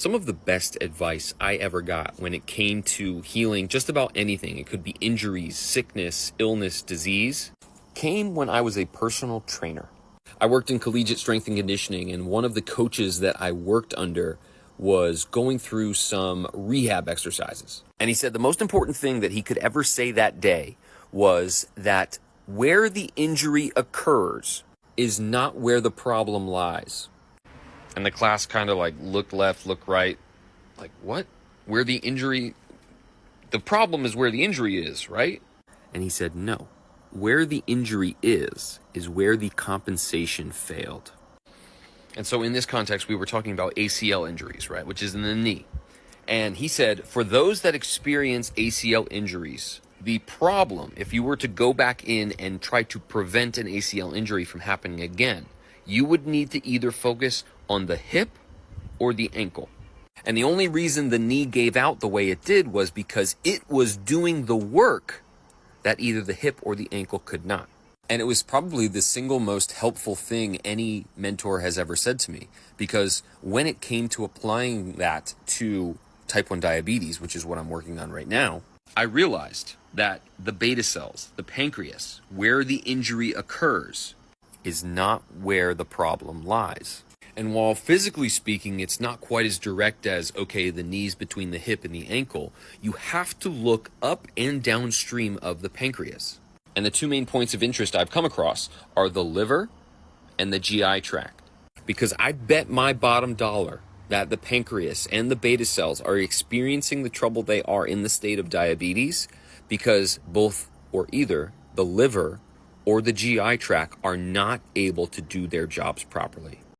Some of the best advice I ever got when it came to healing just about anything, it could be injuries, sickness, illness, disease, came when I was a personal trainer. I worked in collegiate strength and conditioning, and one of the coaches that I worked under was going through some rehab exercises. And he said the most important thing that he could ever say that day was that where the injury occurs is not where the problem lies. And the class kind of like looked left, looked right, like, what? Where the problem is where the injury is, right? And he said, no, where the injury is where the compensation failed. And so in this context, we were talking about ACL injuries, right? Which is in the knee. And he said, for those that experience ACL injuries, the problem, if you were to go back in and try to prevent an ACL injury from happening again, you would need to either focus on the hip or the ankle. And the only reason the knee gave out the way it did was because it was doing the work that either the hip or the ankle could not. And it was probably the single most helpful thing any mentor has ever said to me, because when it came to applying that to type 1 diabetes, which is what I'm working on right now, I realized that the beta cells, the pancreas, where the injury occurs, is not where the problem lies. And while physically speaking, it's not quite as direct as, okay, the knee's between the hip and the ankle, you have to look up and downstream of the pancreas. And the two main points of interest I've come across are the liver and the GI tract. Because I bet my bottom dollar that the pancreas and the beta cells are experiencing the trouble they are in the state of diabetes because both or either the liver or the GI tract are not able to do their jobs properly.